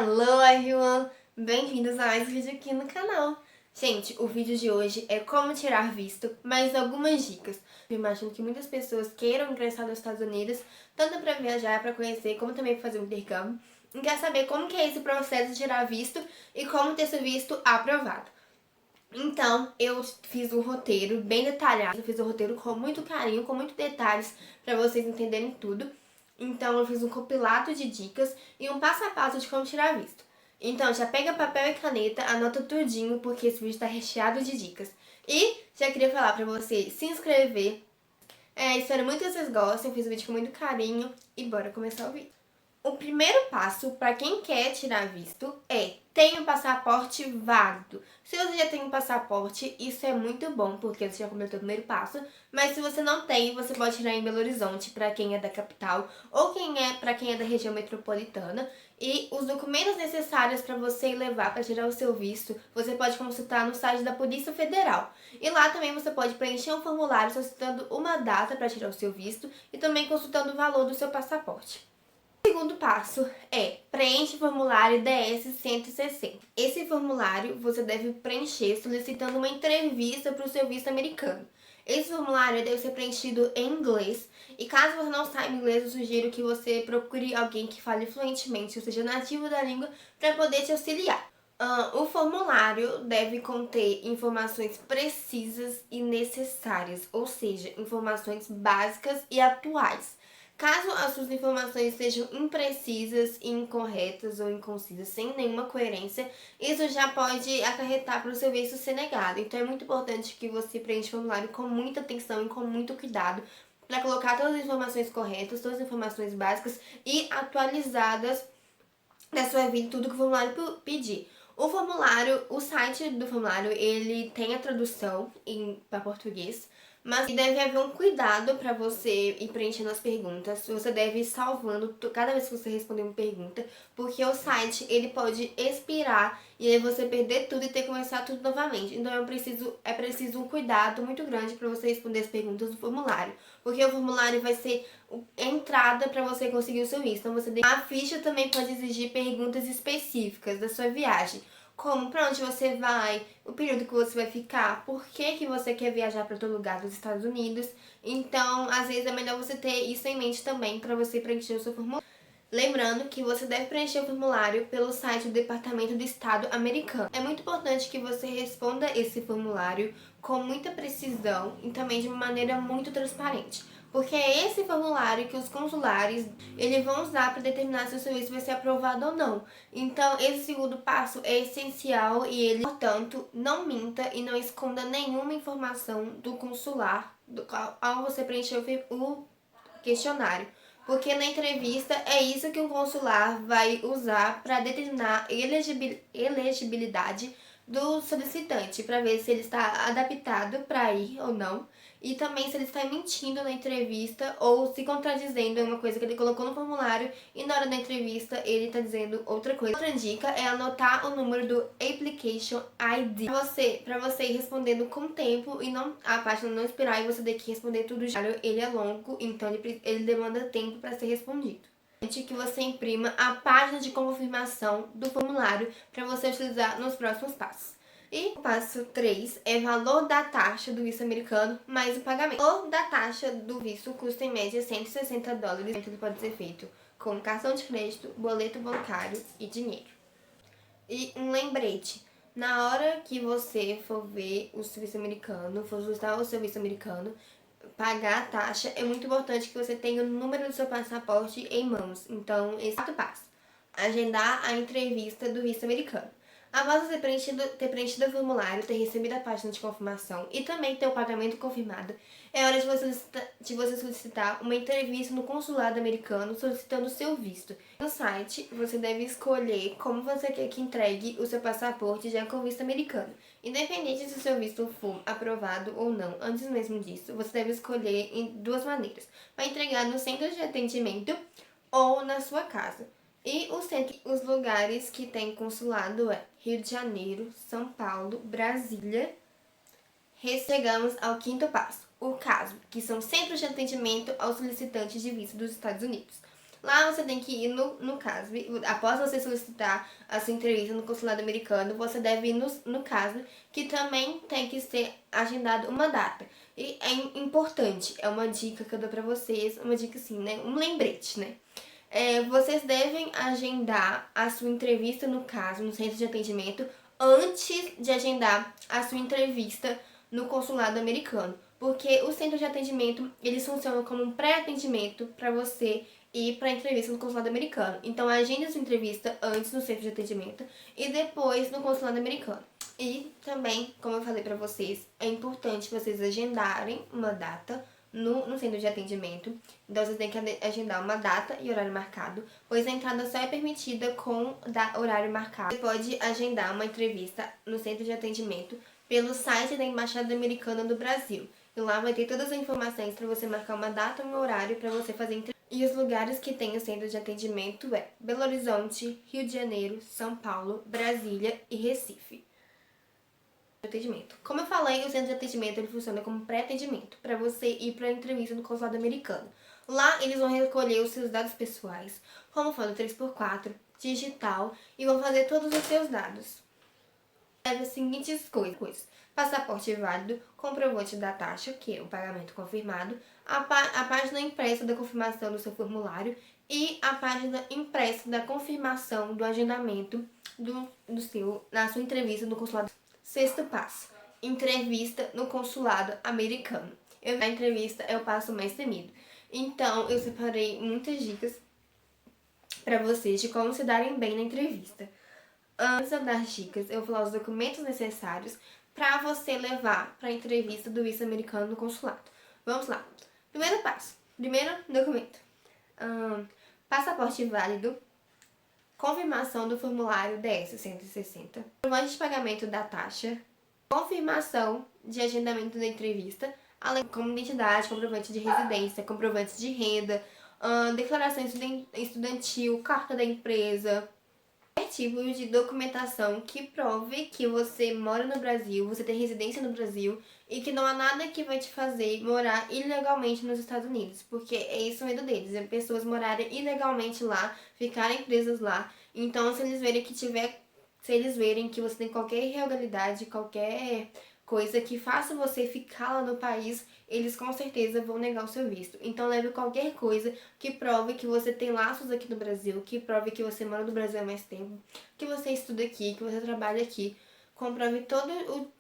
Hello everyone! Bem-vindos a mais um vídeo aqui no canal. Gente, o vídeo de hoje é como tirar visto, mais algumas dicas. Eu imagino que muitas pessoas queiram ingressar nos Estados Unidos, tanto para viajar, para conhecer, como também para fazer um intercâmbio. E quer saber como que é esse processo de tirar visto e como ter seu visto aprovado. Então, eu fiz um roteiro bem detalhado, eu fiz um roteiro com muito carinho, com muitos detalhes, para vocês entenderem tudo. Então, eu fiz um compilado de dicas e um passo a passo de como tirar visto. Então, já pega papel e caneta, anota tudinho, porque esse vídeo está recheado de dicas. E já queria falar para você se inscrever. Espero muito que vocês gostem, eu fiz o vídeo com muito carinho e bora começar o vídeo. O primeiro passo para quem quer tirar visto é ter um passaporte válido. Se você já tem um passaporte, isso é muito bom, porque você já completou o primeiro passo. Mas se você não tem, você pode tirar em Belo Horizonte, para quem é da capital, ou para quem é da região metropolitana. E os documentos necessários para você levar para tirar o seu visto, você pode consultar no site da Polícia Federal. E lá também você pode preencher um formulário solicitando uma data para tirar o seu visto e também consultando o valor do seu passaporte. O segundo passo é preenche o formulário DS-160. Esse formulário você deve preencher solicitando uma entrevista para o seu visto americano. Esse formulário deve ser preenchido em inglês e caso você não saiba inglês, eu sugiro que você procure alguém que fale fluentemente, ou seja, nativo da língua, para poder te auxiliar. O formulário deve conter informações precisas e necessárias, ou seja, informações básicas e atuais. Caso as suas informações sejam imprecisas, incorretas ou inconcisas, sem nenhuma coerência, isso já pode acarretar para o seu visto ser negado. Então é muito importante que você preencha o formulário com muita atenção e com muito cuidado para colocar todas as informações corretas, todas as informações básicas e atualizadas da sua vida, tudo que o formulário pedir. O site do formulário, ele tem a tradução para português, mas deve haver um cuidado para você ir preenchendo as perguntas. Você deve ir salvando cada vez que você responder uma pergunta, porque o site ele pode expirar e aí você perder tudo e ter que começar tudo novamente. Então é preciso um cuidado muito grande para você responder as perguntas do formulário, porque o formulário vai ser a entrada para você conseguir o seu visto. Então a ficha também pode exigir perguntas específicas da sua viagem, como para onde você vai, o período que você vai ficar, por que você quer viajar para outro lugar dos Estados Unidos. Então, às vezes é melhor você ter isso em mente também para você preencher o seu formulário. Lembrando que você deve preencher o formulário pelo site do Departamento do Estado americano. É muito importante que você responda esse formulário com muita precisão e também de uma maneira muito transparente, porque é esse formulário que os consulares eles vão usar para determinar se o seu visto vai ser aprovado ou não. Então, esse segundo passo é essencial e ele, portanto, não minta e não esconda nenhuma informação do consular ao você preencher o questionário. Porque na entrevista é isso que o consular vai usar para determinar a elegibilidade do solicitante, para ver se ele está adaptado para ir ou não, e também se ele está mentindo na entrevista ou se contradizendo em uma coisa que ele colocou no formulário e na hora da entrevista ele está dizendo outra coisa. Outra dica é anotar o número do Application ID para você ir respondendo com tempo e não a página não expirar e você ter que responder tudo já. Ele é longo, então ele demanda tempo para ser respondido. Que você imprima a página de confirmação do formulário para você utilizar nos próximos passos. E o passo 3 é valor da taxa do visto americano mais o pagamento. O valor da taxa do visto custa em média $160. Ele pode ser feito com cartão de crédito, boleto bancário e dinheiro. E um lembrete: na hora que você for ver o serviço americano, for solicitar o serviço americano, pagar a taxa, é muito importante que você tenha o número do seu passaporte em mãos. Então, esse é o quarto passo: agendar a entrevista do visto americano. Após você ter preenchido o formulário, ter recebido a página de confirmação e também ter o pagamento confirmado, é hora de você solicitar uma entrevista no consulado americano solicitando o seu visto. No site, você deve escolher como você quer que entregue o seu passaporte já com o visto americano. Independente se o seu visto for aprovado ou não, antes mesmo disso, você deve escolher em duas maneiras: para entregar no centro de atendimento ou na sua casa. E os lugares que tem consulado é Rio de Janeiro, São Paulo, Brasília. Chegamos ao quinto passo: o caso, que são centros de atendimento aos solicitantes de visto dos Estados Unidos. Lá você tem que ir no CASB. Após você solicitar a sua entrevista no consulado americano, você deve ir no CASB, que também tem que ser agendado uma data. E é importante, é uma dica que eu dou pra vocês, uma dica assim, né? Um lembrete, né? Vocês devem agendar a sua entrevista no CASB, no centro de atendimento, antes de agendar a sua entrevista no consulado americano. Porque o centro de atendimento, eles funcionam como um pré-atendimento para você ir para a entrevista no consulado americano. Então, agende a sua entrevista antes no centro de atendimento e depois no consulado americano. E também, como eu falei para vocês, é importante vocês agendarem uma data no centro de atendimento. Então, vocês têm que agendar uma data e horário marcado, pois a entrada só é permitida com horário marcado. Você pode agendar uma entrevista no centro de atendimento pelo site da Embaixada Americana do Brasil. E lá vai ter todas as informações para você marcar uma data e um horário para você fazer entrevista. E os lugares que tem o centro de atendimento é Belo Horizonte, Rio de Janeiro, São Paulo, Brasília e Recife. Atendimento. Como eu falei, o centro de atendimento ele funciona como pré-atendimento para você ir para a entrevista no consulado americano. Lá eles vão recolher os seus dados pessoais, como foto 3x4, digital, e vão fazer todos os seus dados. Leve as seguintes coisas: passaporte válido, comprovante da taxa, que é o pagamento confirmado, a página impressa da confirmação do seu formulário e a página impressa da confirmação do agendamento na sua entrevista no consulado. Sexto passo: entrevista no consulado americano. A entrevista é o passo mais temido. Então, eu separei muitas dicas para vocês de como se darem bem na entrevista. Antes de eu dar as dicas, eu vou falar os documentos necessários para você levar para a entrevista do visto americano no consulado. Vamos lá. Primeiro passo. Primeiro documento. Passaporte válido. Confirmação do formulário DS-160. Comprovante de pagamento da taxa. Confirmação de agendamento da entrevista. Além como identidade, comprovante de residência, comprovante de renda, declaração estudantil, carta da empresa, tipo de documentação que prove que você mora no Brasil, você tem residência no Brasil e que não há nada que vai te fazer morar ilegalmente nos Estados Unidos, porque é isso o medo deles, é pessoas morarem ilegalmente lá, ficarem presas lá. Então, se eles verem que você tem qualquer irregularidade, qualquer coisa que faça você ficar lá no país, eles com certeza vão negar o seu visto. Então leve qualquer coisa que prove que você tem laços aqui no Brasil, que prove que você mora no Brasil há mais tempo, que você estuda aqui, que você trabalha aqui.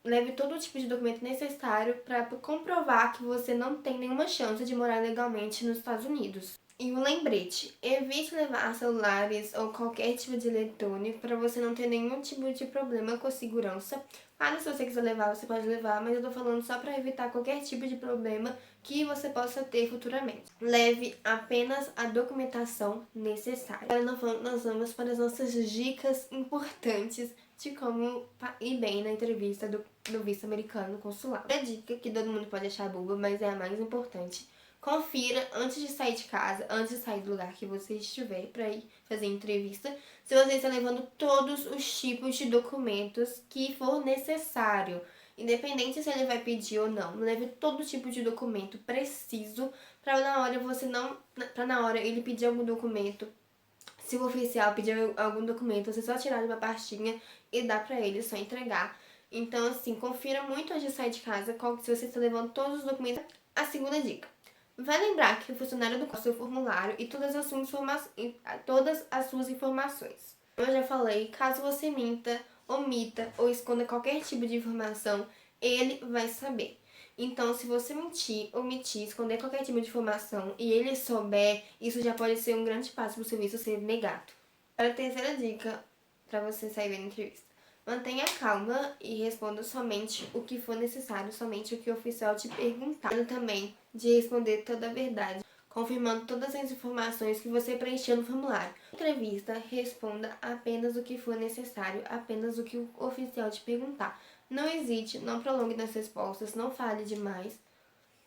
Leve todo o tipo de documento necessário para comprovar que você não tem nenhuma chance de morar legalmente nos Estados Unidos. E um lembrete: evite levar celulares ou qualquer tipo de eletrônico para você não ter nenhum tipo de problema com a segurança. Claro, se você quiser levar, você pode levar, mas eu tô falando só para evitar qualquer tipo de problema que você possa ter futuramente. Leve apenas a documentação necessária. Agora nós vamos para as nossas dicas importantes de como ir bem na entrevista do visto americano consulado. A dica que todo mundo pode achar boba, mas é a mais importante: confira antes de sair de casa, antes de sair do lugar que você estiver para ir fazer entrevista, se você está levando todos os tipos de documentos que for necessário. Independente se ele vai pedir ou não, leve todo tipo de documento preciso para na hora ele pedir algum documento. Se o oficial pedir algum documento, você só tirar de uma pastinha e dar para ele, só entregar. Então, assim, confira muito antes de sair de casa se você está levando todos os documentos. A segunda dica: vai lembrar que o funcionário do seu formulário e todas as suas informações. Como eu já falei, caso você minta, omita ou esconda qualquer tipo de informação, ele vai saber. Então, se você mentir, omitir, esconder qualquer tipo de informação e ele souber, isso já pode ser um grande passo para o seu visto ser negado. Agora, a terceira dica para você sair bem na entrevista: mantenha calma e responda somente o que for necessário, somente o que o oficial te perguntar. Também de responder toda a verdade, confirmando todas as informações que você preencheu no formulário. Na entrevista, responda apenas o que for necessário, apenas o que o oficial te perguntar. Não hesite, não prolongue nas respostas, não fale demais,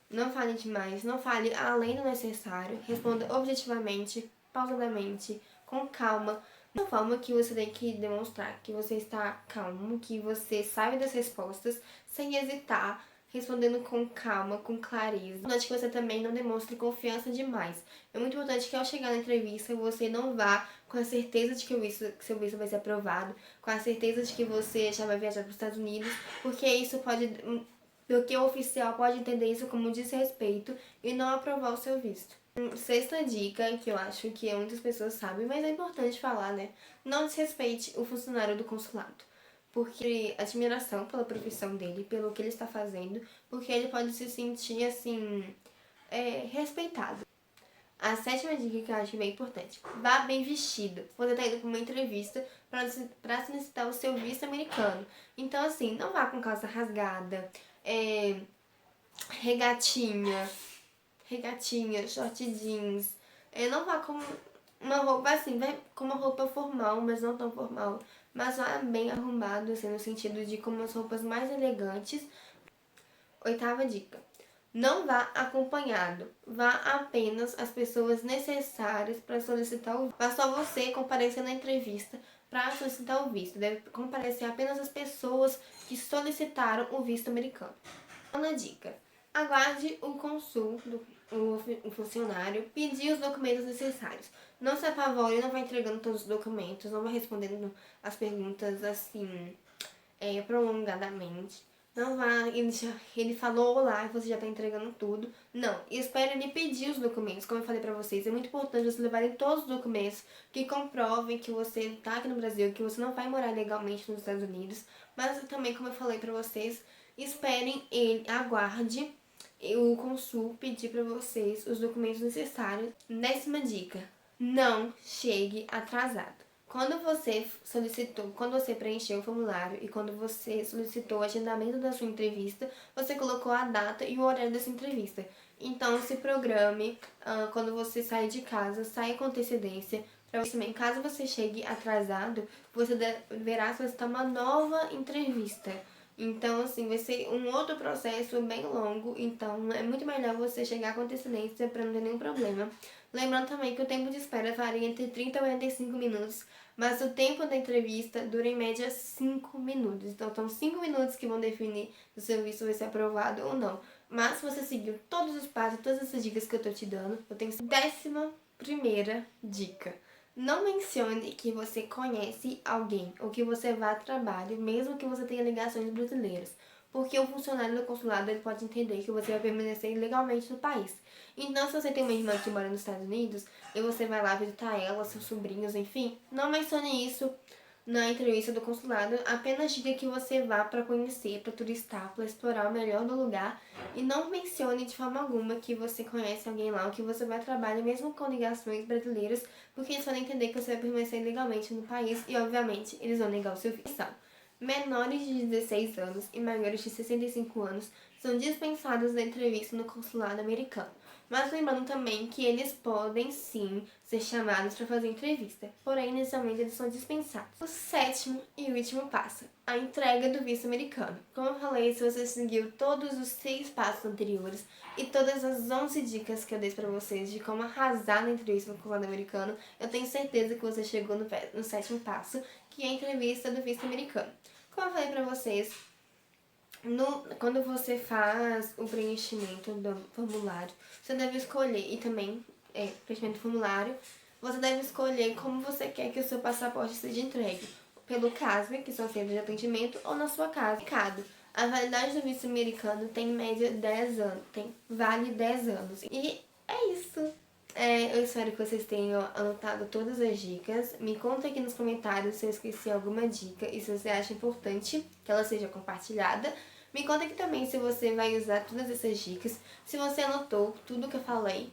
não fale além do necessário, responda objetivamente, pausadamente, com calma, de uma forma que você tem que demonstrar que você está calmo, que você sabe das respostas, sem hesitar, respondendo com calma, com clareza. É importante que você também não demonstre confiança demais. É muito importante que ao chegar na entrevista você não vá com a certeza de que seu visto vai ser aprovado, com a certeza de que você já vai viajar para os Estados Unidos, porque o oficial pode entender isso como desrespeito e não aprovar o seu visto. Sexta dica, que eu acho que muitas pessoas sabem, mas é importante falar, né? Não desrespeite o funcionário do consulado. Porque admiração pela profissão dele, pelo que ele está fazendo, porque ele pode se sentir, assim, respeitado. A sétima dica que eu acho bem importante: vá bem vestido. Você está indo para uma entrevista para solicitar o seu visto americano. Então, assim, não vá com calça rasgada, regatinha, short jeans. Não vá com uma roupa assim, vai com uma roupa formal, mas não tão formal. Mas vá bem arrumado, assim, no sentido de com umas roupas mais elegantes. Oitava dica: não vá acompanhado. Vá apenas as pessoas necessárias para solicitar o visto. Vá só você comparecer na entrevista para solicitar o visto. Deve comparecer apenas as pessoas que solicitaram o visto americano. Nona dica: aguarde o cônsul, o funcionário, pedir os documentos necessários. Não se apavore, não vai entregando todos os documentos, não vai respondendo as perguntas assim, prolongadamente. Não vá, ele falou olá e você já está entregando tudo. Não, espere ele pedir os documentos. Como eu falei pra vocês, é muito importante vocês levarem todos os documentos que comprovem que você está aqui no Brasil, que você não vai morar legalmente nos Estados Unidos. Mas também, como eu falei pra vocês, esperem ele, aguarde o cônsul pedir pra vocês os documentos necessários. Décima dica: não chegue atrasado. Quando você preencheu o formulário e quando você solicitou o agendamento da sua entrevista, você colocou a data e o horário dessa entrevista. Então, se programe, quando você sair de casa, saia com antecedência. Para você também, caso você chegue atrasado, você deverá solicitar uma nova entrevista. Então, assim, vai ser um outro processo bem longo, então é muito melhor você chegar com antecedência para não ter nenhum problema. Lembrando também que o tempo de espera varia entre 30 e 45 minutos, mas o tempo da entrevista dura em média 5 minutos. Então, são 5 minutos que vão definir se o seu visto vai ser aprovado ou não. Mas se você seguiu todos os passos, todas essas dicas que eu tô te dando, eu tenho 11ª dica: não mencione que você conhece alguém ou que você vá a trabalho, mesmo que você tenha ligações brasileiras, porque o funcionário do consulado ele pode entender que você vai permanecer ilegalmente no país. Então, se você tem uma irmã que mora nos Estados Unidos e você vai lá visitar ela, seus sobrinhos, enfim, não mencione isso na entrevista do consulado. Apenas diga que você vá para conhecer, para turistar, para explorar o melhor do lugar, e não mencione de forma alguma que você conhece alguém lá ou que você vai a trabalho, mesmo com ligações brasileiras, porque eles podem entender que você vai permanecer ilegalmente no país e, obviamente, eles vão negar o seu visto. Menores de 16 anos e maiores de 65 anos são dispensados da entrevista no consulado americano. Mas lembrando também que eles podem sim ser chamados para fazer entrevista, porém inicialmente eles são dispensados. O sétimo e último passo: a entrega do visto americano. Como eu falei, se você seguiu todos os 6 passos anteriores e todas as 11 dicas que eu dei para vocês de como arrasar na entrevista no consulado americano, eu tenho certeza que você chegou no sétimo passo, que é a entrevista do visto americano. Como eu falei para vocês, quando você faz o preenchimento do formulário, você deve escolher, e também preenchimento do formulário, você deve escolher como você quer que o seu passaporte seja entregue. Pelo CASV, que são centros de atendimento, ou na sua casa. A validade do visto americano tem em média 10 anos, vale 10 anos. E é isso. Eu espero que vocês tenham anotado todas as dicas. Me conta aqui nos comentários se eu esqueci alguma dica e se você acha importante que ela seja compartilhada. Me conta aqui também se você vai usar todas essas dicas, se você anotou tudo que eu falei.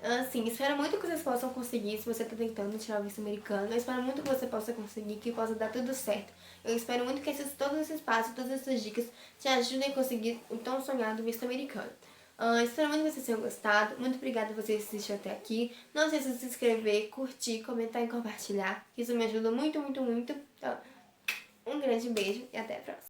Assim, espero muito que vocês possam conseguir, se você está tentando tirar o visto americano. Eu espero muito que você possa conseguir, que possa dar tudo certo. Eu espero muito que todos esses passos, todas essas dicas te ajudem a conseguir o tão sonhado visto americano. Espero muito que vocês tenham gostado. Muito obrigada por vocês assistirem até aqui. Não esqueça de se inscrever, curtir, comentar e compartilhar. Isso me ajuda muito, muito, muito. Então, um grande beijo e até a próxima.